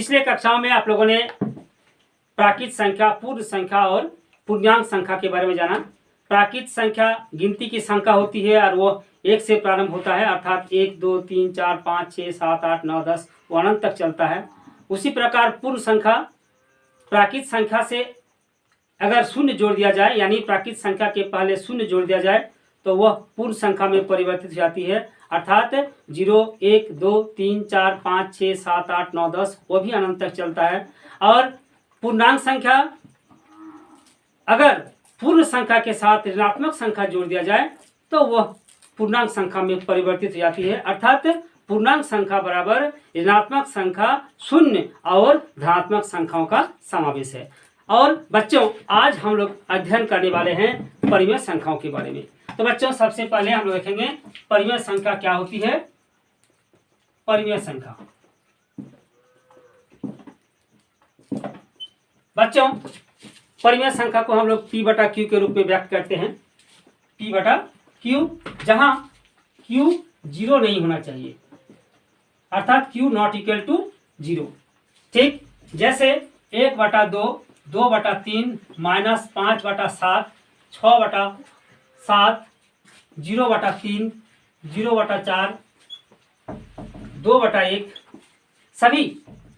पिछले कक्षाओं में आप लोगों ने प्राकृत संख्या, पूर्ण संख्या और पूर्णांक संख्या के बारे में जाना। प्राकृत संख्या गिनती की संख्या होती है और वो 1 से प्रारंभ होता है, अर्थात 1 2 3 4 5 6 7 8 9 10 वो अनंत तक चलता है। उसी प्रकार पूर्ण संख्या प्राकृत संख्या से अगर शून्य जोड़ दिया जाए, यानी प्राकृत संख्या के पहले शून्य जोड़ दिया जाए तो वह पूर्ण संख्या में परिवर्तित हो जाती है, अर्थात 0 1 2 3 4 5 6 7 8 9 10 वो भी अनंत तक चलता है। और पूर्णांक संख्या अगर पूर्ण संख्या के साथ ऋणात्मक संख्या जोड़ दिया जाए तो वह पूर्णांक संख्या में परिवर्तित हो जाती है, अर्थात पूर्णांक संख्या बराबर ऋणात्मक संख्या, शून्य और धनात्मक संख्याओं का समावेश है। और बच्चों आज हम लोग अध्ययन करने वाले हैं परिमेय संख्याओं के बारे में। तो बच्चों सबसे पहले हम लोग देखेंगे परिमेय संख्या क्या होती है। परिमेय संख्या बच्चों परिमेय संख्या को हम लोग P/Q के रूप में व्यक्त करते हैं। P/Q, जहां Q 0 नहीं होना चाहिए, अर्थात Q नॉट इक्वल टू 0। ठीक, जैसे 1/2, 2/3, -5/7, 6/7, 0/3, 0/4, 2/1 सभी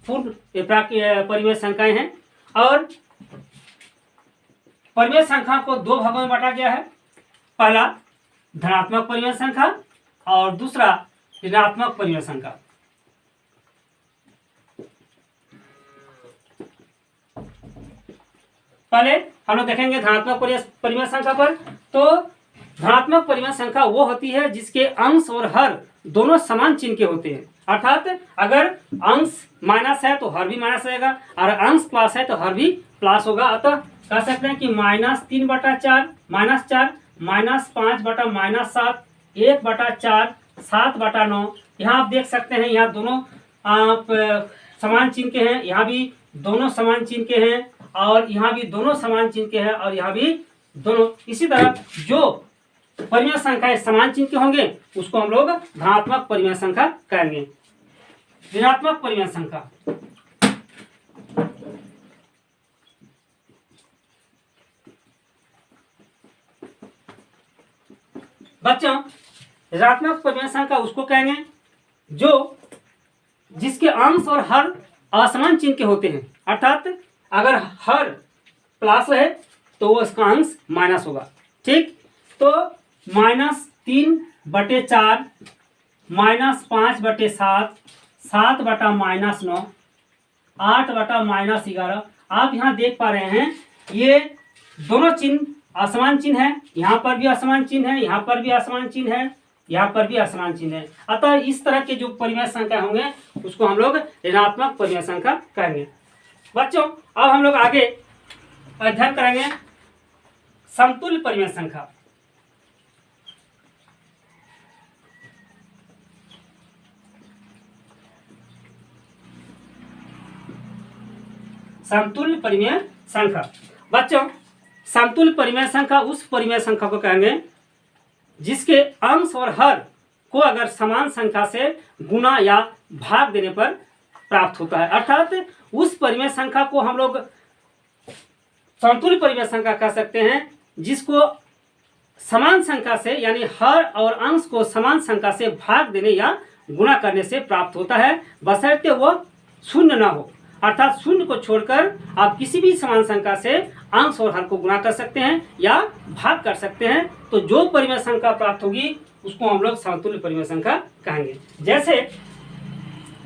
पूर्ण परिमेय संख्याएं हैं। और परिमेय संख्या को दो भागों में बांटा गया है। पहला धनात्मक परिमेय संख्या और दूसरा ऋणात्मक परिमेय संख्या। पहले हम लोग देखेंगे धनात्मक परिमेय संख्या पर। तो धनात्मक परिमेय संख्या वो होती है जिसके अंश और हर दोनों समान चिन्ह के होते हैं, अर्थात अगर अंश माइनस है तो हर भी माइनस रहेगा और अंश प्लस है तो हर भी प्लस होगा। अतः कह सकते हैं कि -3/4, -4, -5/-7, 1/4, 7/9। यहाँ आप देख सकते हैं, यहाँ दोनों आप समान चिन्ह के हैं, यहाँ भी दोनों समान चिन्ह के हैं और यहाँ भी दोनों समान चिन्ह के हैं और यहाँ भी दोनों। इसी तरह जो परिमेय संख्याएं समान चिन्ह के होंगे उसको हम लोग धनात्मक परिमेय संख्या कहेंगे। ऋणात्मक परिमेय संख्या बच्चों ऋणात्मक परिमेय संख्या उसको कहेंगे जो जिसके अंश और हर असमान चिन्ह के होते हैं, अर्थात अगर हर प्लस है तो वो इसका अंश माइनस होगा। ठीक, तो -3/4, -5/7, 7/-9, 8/-11। आप यहाँ देख पा रहे हैं ये दोनों चिन्ह असमान चिन्ह है, यहाँ पर भी असमान चिन्ह है, यहाँ पर भी असमान चिन्ह है, यहाँ पर भी असमान चिन्ह है। अतः इस तरह के जो परिमेय संख्या होंगे उसको हम लोग ऋणात्मक परिमेय संख्या कहेंगे। बच्चों अब हम लोग आगे अध्ययन करेंगे समतुल्य परिमेय संख्या। समतुल्य परिमेय संख्या बच्चों समतुल्य परिमेय संख्या उस परिमेय संख्या को कहेंगे जिसके अंश और हर को अगर समान संख्या से गुणा या भाग देने पर प्राप्त होता है, अर्थात उस परिमेय संख्या को हम लोग समतुल्य परिमेय संख्या कह सकते हैं जिसको समान संख्या से यानी हर और अंश को समान संख्या से भाग देने या गुणा करने से प्राप्त होता है, बशर्ते वो शून्य ना हो। अर्थात शून्य को छोड़कर आप किसी भी समान संख्या से अंश और हर को गुणा कर सकते हैं या भाग कर सकते हैं। तो जो परिमेय संख्या प्राप्त होगी उसको हम लोग समतुल्य परिमेय संख्या कहेंगे। जैसे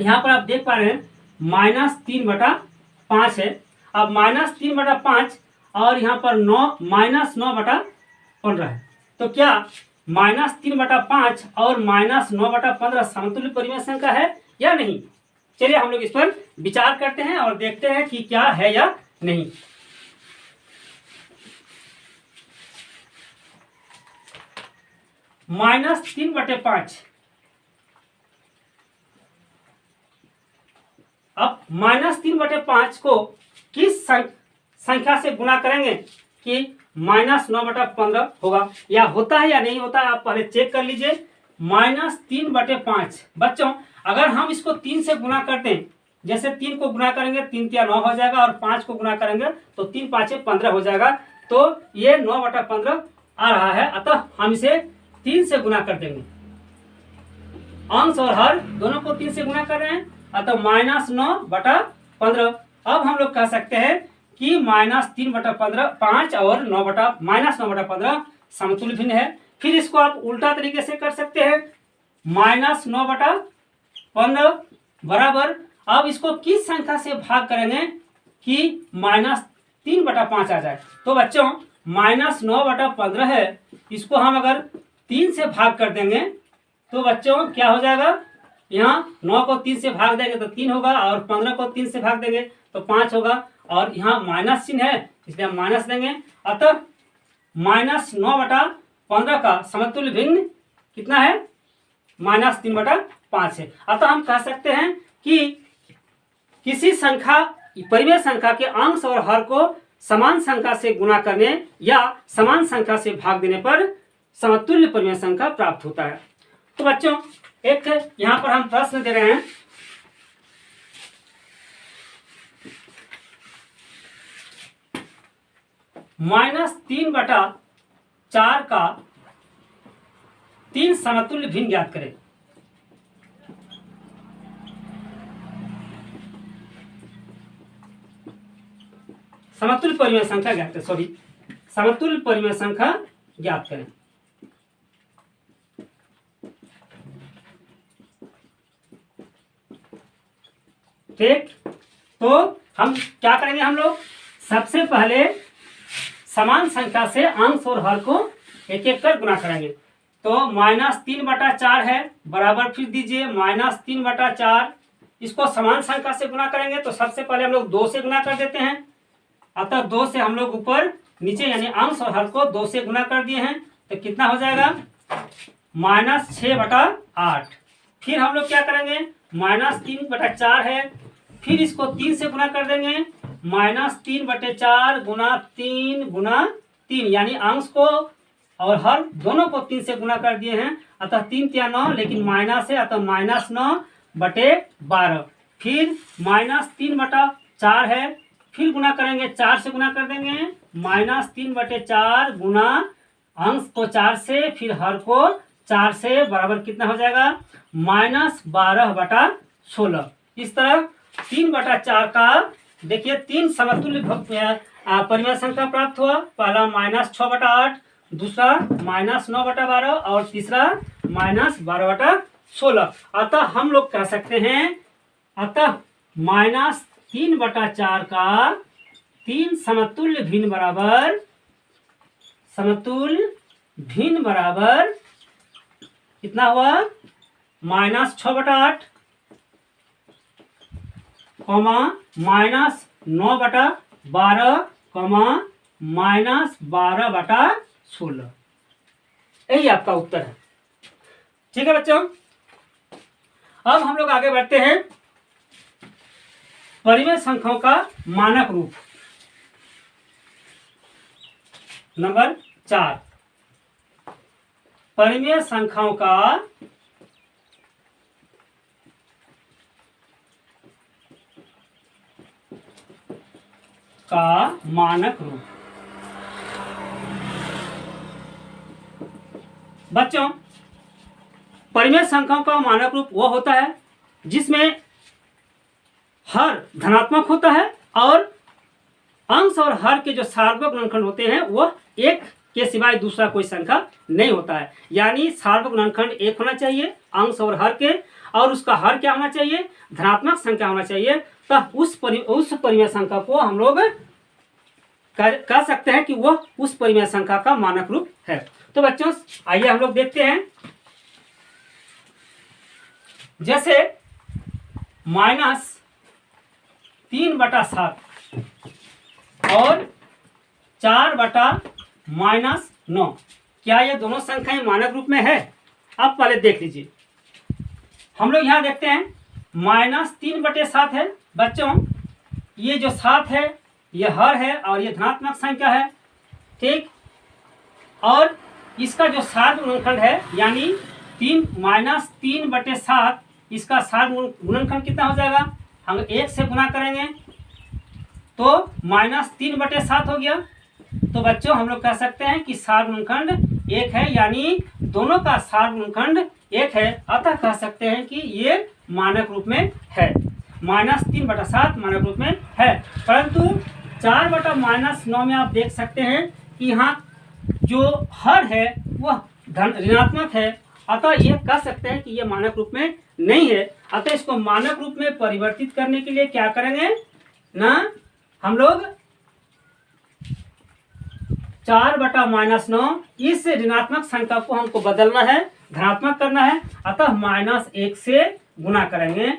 यहाँ पर आप देख पा रहे हैं -3/5 है। अब -3/5 और यहाँ पर 9/15 है, तो क्या -3/5 और -9/15 समतुल्य परिमेय संख्या है या नहीं? चलिए हम लोग इस पर विचार करते हैं और देखते हैं कि क्या है या नहीं। -3/5, अब -3/5 को किस संख्या से गुणा करेंगे कि -9/15 होगा, या होता है या नहीं होता है आप पहले चेक कर लीजिए। -3/5 बच्चों अगर हम इसको 3 से गुणा करते हैं जैसे 3 को गुना करेंगे 3 तिया 9 हो जाएगा, और 5 को गुना करेंगे तो 3 5 15 हो जाएगा। तो ये 9/15 आ रहा है, अतः हम इसे 3 से गुना कर देंगे। अंश और हर दोनों को 3 से गुना कर रहे हैं, अतः -9/15। अब हम लोग कह सकते हैं कि -3/15 5 और -9/15 समतुल्य भिन्न है। फिर इसको आप उल्टा तरीके से कर सकते हैं, -9/15 बराबर, अब इसको किस संख्या से भाग करेंगे कि -3/5 आ जाए। तो बच्चों -9/15 है, इसको हम अगर 3 से भाग कर देंगे तो बच्चों क्या हो जाएगा, यहाँ 9 को 3 से भाग देंगे तो 3 होगा, और 15 को 3 से भाग देंगे तो 5 होगा, और यहाँ माइनस चिन्ह है इसलिए हम माइनस देंगे। अतः -9/15 का समतुल्य भिन्न कितना है, -3/5 है। अतः हम कह सकते हैं कि किसी संख्या परिमेय संख्या के अंश और हर को समान संख्या से गुणा करने या समान संख्या से भाग देने पर समतुल्य परिमेय संख्या प्राप्त होता है। तो बच्चों एक यहाँ पर हम प्रश्न दे रहे हैं, -3/4 का 3 समतुल्य भिन्न ज्ञात करें। समतुल्य परिमेय संख्या ज्ञात करें, समतुल्य परिमेय संख्या ज्ञात करें। ठीक, तो हम क्या करेंगे, हम लोग सबसे पहले समान संख्या से अंश और हर को एक एक कर गुना करेंगे। तो -3/4 है बराबर, फिर दीजिए -3/4, इसको समान संख्या से गुना करेंगे तो सबसे पहले हम लोग 2 से गुना कर देते हैं। अतः 2 से हम लोग ऊपर नीचे यानी अंश और हर को 2 से गुना कर दिए हैं, तो कितना हो जाएगा -6/8। फिर हम लोग क्या करेंगे, -3/4 है, फिर इसको 3 से गुना कर देंगे, -3/4 गुना 3 यानी अंश को और हर दोनों को 3 से गुना कर दिए हैं, अतः 3 तिया 9, लेकिन माइनस है अतः -9/12। फिर -3/4 है, फिर गुना करेंगे 4 से गुना कर देंगे, -3/4 गुना अंश को 4 से फिर हर को 4 से बराबर कितना हो जाएगा -12/16। इस तरह 3/4 का देखिए 3 समतुल्य परिमेय संख्या प्राप्त हुआ। पहला -6/8, दूसरा -9/12 और तीसरा -12/16। अतः हम लोग कह सकते हैं, अतः -3/4 का 3 समतुल्य भिन्न बराबर कितना हुआ, -6/8, -9/12, -12/16। यही आपका उत्तर है। ठीक है बच्चों, अब हम लोग आगे बढ़ते हैं परिमेय संख्याओं का मानक रूप। नंबर 4, परिमेय संख्याओं का मानक रूप। बच्चों परिमेय संख्याओं का मानक रूप वो होता है जिसमें हर धनात्मक होता है और अंश और हर के जो सार्वत्रिक गुणनखंड होते हैं वह एक के सिवाय दूसरा कोई संख्या नहीं होता है। यानी सार्वत्रिक गुणनखंड एक होना चाहिए अंश और हर के, और उसका हर क्या होना चाहिए, धनात्मक संख्या होना चाहिए। तब उस परिमेय संख्या को हम लोग कह सकते हैं कि वह उस परिमेय संख्या का मानक रूप है। तो बच्चों आइए हम लोग देखते हैं, जैसे -3/7 और 4/-9, क्या ये दोनों संख्याएं मानक रूप में है? अब पहले देख लीजिए, हम लोग यहाँ देखते हैं -3/7 है। बच्चों ये जो 7 है ये हर है और ये धनात्मक संख्या है, ठीक। और इसका जो सार्वत्रिक गुणनखंड है यानी -3/7, इसका सार्वत्रिक गुणनखंड कितना हो जाएगा हम 1 से गुना करेंगे तो -3/7 हो गया। तो बच्चों हम लोग कह सकते हैं कि सार गुणनखंड 1 है, यानी दोनों का सार गुणनखंड 1 है। अतः कह सकते हैं कि ये मानक रूप में है, -3/7 मानक रूप में है। परंतु 4/-9 में आप देख सकते हैं कि यहाँ जो हर है वह ऋणात्मक है। अतः यह कह सकते हैं कि यह मानक रूप में नहीं है। अतः इसको मानक रूप में परिवर्तित करने के लिए क्या करेंगे ना, हम लोग 4/-9 इस ऋणात्मक संख्या को हमको बदलना है, धनात्मक करना है। अतः -1 से गुणा करेंगे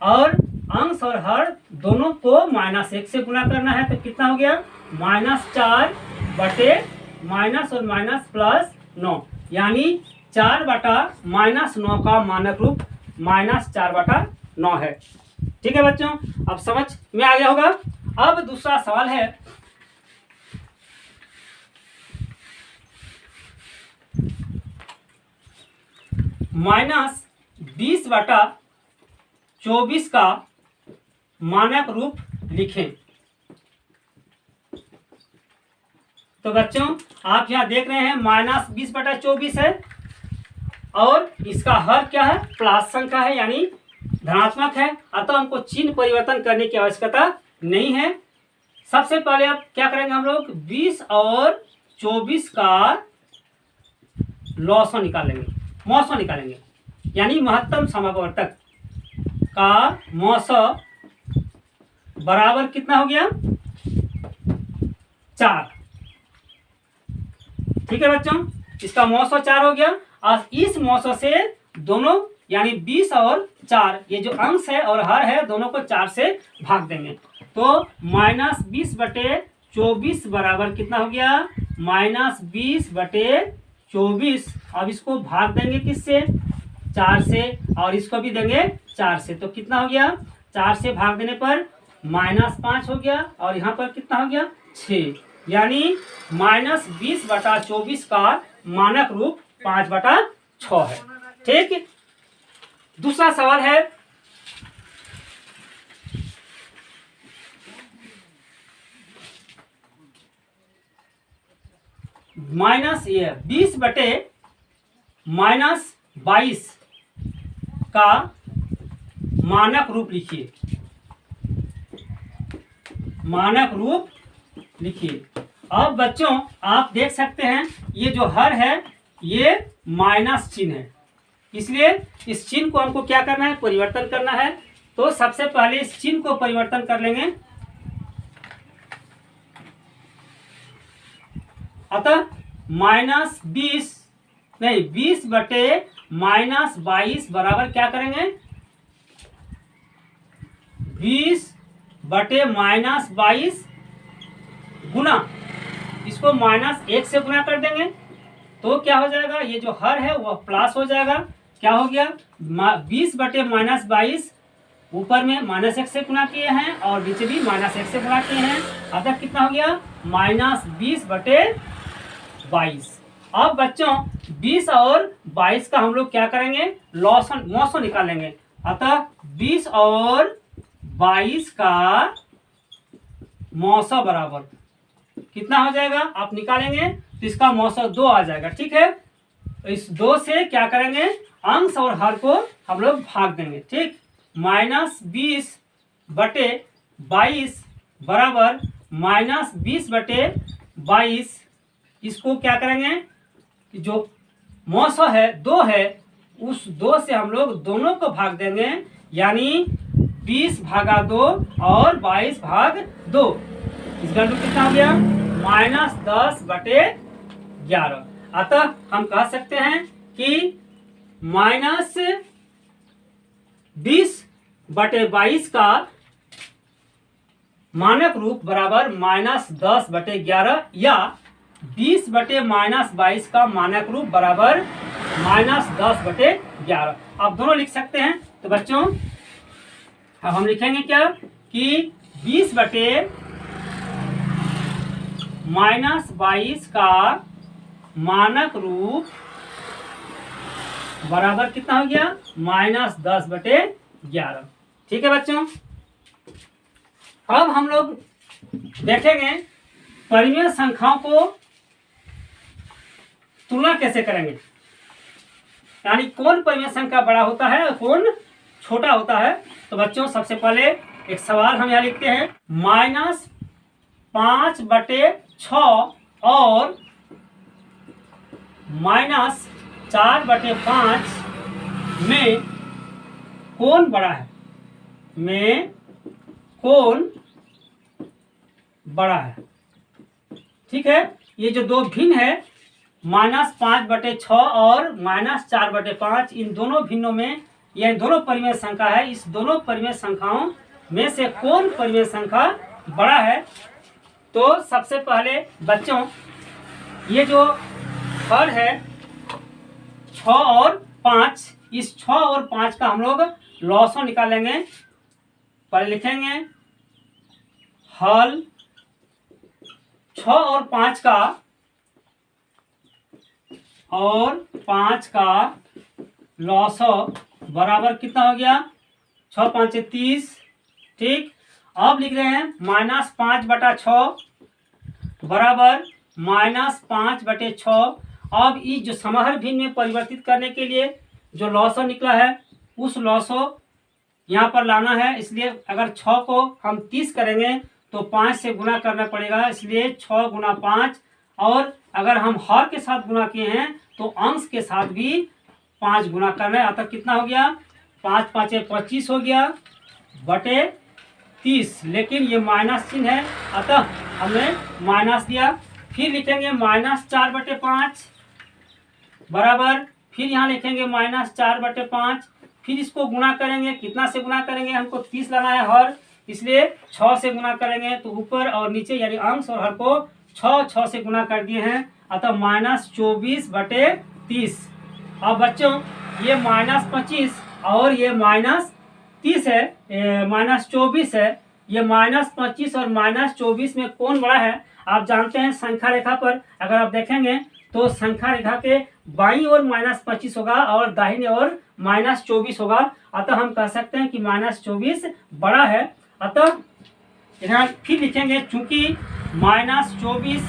और अंश और हर दोनों को -1 से गुणा करना है। तो कितना हो गया, -4 बटे माइनस और माइनस प्लस 9, यानी 4/-9 का मानक रूप -4/9 है। ठीक है बच्चों, अब समझ में आ गया होगा। अब दूसरा सवाल है, -20/24 का मानक रूप लिखें। तो बच्चों आप यहाँ देख रहे हैं -20/24 है और इसका हर क्या है, प्लस संख्या है यानी धनात्मक है। अतः हमको चिन्ह परिवर्तन करने की आवश्यकता नहीं है। सबसे पहले आप क्या करेंगे, हम लोग 20 और 24 का लॉसो निकालेंगे, मौसो निकालेंगे, यानी महत्तम समापवर्तक का मौसो बराबर कितना हो गया, 4। ठीक है बच्चों, इसका मौसो 4 हो गया और इस मौसो से दोनों यानी 20 और 4 ये जो अंश है और हर है दोनों को 4 से भाग देंगे। तो -20/24 बराबर कितना हो गया, -20/24। अब इसको भाग देंगे किससे, 4 से, और इसको भी देंगे 4 से। तो कितना हो गया, 4 से भाग देने पर -5 हो गया और यहाँ पर कितना हो गया, 6, यानी -20/24 का मानक रूप 5/6 है। ठीक, दूसरा सवाल है, -20/-22 का मानक रूप लिखिए। मानक रूप लिखिए। अब बच्चों आप देख सकते हैं ये जो हर है ये माइनस चिन्ह है, इसलिए इस चिन्ह को हमको क्या करना है, परिवर्तन करना है। तो सबसे पहले इस चिन्ह को परिवर्तन कर लेंगे। अतः -20/-22 बराबर क्या करेंगे, 20/-22 गुना, इसको -1 से गुना कर देंगे तो क्या हो जाएगा, ये जो हर है वह प्लस हो जाएगा। क्या हो गया, 20/-22 ऊपर में -1 से गुना किए हैं और नीचे भी -1 से गुना किए हैं। अतः कितना हो गया, -20/22। अब बच्चों 20 और 22 का हम लोग क्या करेंगे, मौसो निकालेंगे। अतः 20 और 22 का मौसो बराबर कितना हो जाएगा, आप निकालेंगे तो इसका मौसो 2 आ जाएगा। ठीक है, इस 2 से क्या करेंगे, अंश और हर को हम लोग भाग देंगे। ठीक, -20/-22 बराबर -20/-22, इसको क्या करेंगे, जो मौसो है 2 है, उस 2 से हम लोग दोनों को भाग देंगे, यानी 20/2 और 22/2। इसका मतलब कितना हो गया, -10/11। अतः हम कह सकते हैं कि -20/22 का मानक रूप बराबर -10/11 या 20/-22 का मानक रूप बराबर -10/11। आप दोनों लिख सकते हैं। तो बच्चों अब हम लिखेंगे क्या कि 20/-22 का मानक रूप बराबर कितना हो गया, -10/11। ठीक है बच्चों, अब हम लोग देखेंगे परिमेय संख्याओं को तुलना कैसे करेंगे, यानी कौन परिमेय संख्या बड़ा होता है और कौन छोटा होता है। तो बच्चों सबसे पहले एक सवाल हम यहाँ लिखते हैं, -5/6 और -4/5 में कौन बड़ा है, में कौन बड़ा है। ठीक है, ये जो दो भिन्न है -5/6 और -4/5, इन दोनों भिन्नों में यह दोनों परिमेय संख्या है। इस दोनों परिमेय संख्याओं में से कौन परिमेय संख्या बड़ा है। तो सबसे पहले बच्चों ये जो हर है 6 और 5, इस 6 और 5 का हम लोग लॉसो निकालेंगे। पहले लिखेंगे हल 6 और 5 का लॉसो बराबर कितना हो गया, 6 5 30। ठीक, अब लिख रहे हैं -5/6 बराबर -5/6। अब इस जो समाहर भिन्न में परिवर्तित करने के लिए जो लॉसो निकला है उस लॉसो यहाँ पर लाना है। इसलिए अगर 6 को हम 30 करेंगे तो 5 से गुना करना पड़ेगा, इसलिए 6 गुना 5। और अगर हम हर के साथ गुना किए हैं तो अंश के साथ भी 5 गुना करना है। अतः कितना हो गया, 5 5 25 हो गया बटे 30, लेकिन ये माइनस चिन्ह है अतः हमने माइनस दिया। फिर लिखेंगे -4/5 बराबर, फिर यहाँ लिखेंगे -4/5, फिर इसको गुना करेंगे। कितना से गुना करेंगे, हमको 30 लाना है हर, इसलिए 6 से गुना करेंगे। तो ऊपर और नीचे यानी अंश और हर को 6 से गुना कर दिए हैं, अतः -24/30। अब बच्चों ये -25 और ये -30 है, -24 है। ये -25 और -24 में कौन बड़ा है। आप जानते हैं संख्या रेखा पर अगर आप देखेंगे तो संख्या रेखा के बाईं ओर -25 होगा और दाहिने ओर -24 होगा। अतः हम कह सकते हैं कि -24 बड़ा है। अतः यहाँ फिर लिखेंगे, चूंकि -24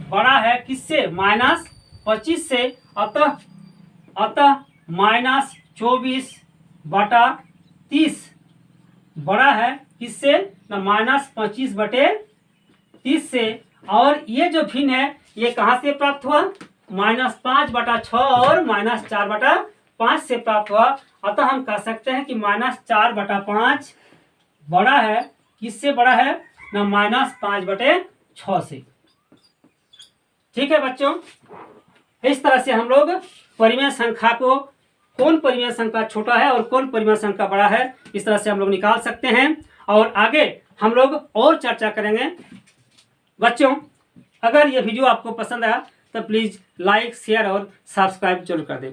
बड़ा है किससे, -25 से, अतः -24/30 बड़ा है किससे, -25/30 से। और ये जो भिन्न है ये कहाँ से प्राप्त हुआ, -5/6 और -4/5 से प्राप्त हुआ। अतः हम कह सकते हैं कि -4/5 बड़ा है किससे, बड़ा है ना -5/6 से। ठीक है बच्चों, इस तरह से हम लोग परिमेय संख्या को, कौन परिमेय संख्या छोटा है और कौन परिमेय संख्या बड़ा है, इस तरह से हम लोग निकाल सकते हैं। और आगे हम लोग और चर्चा करेंगे। बच्चों अगर ये वीडियो आपको पसंद आया तो प्लीज़ लाइक शेयर और सब्सक्राइब जरूर कर दें।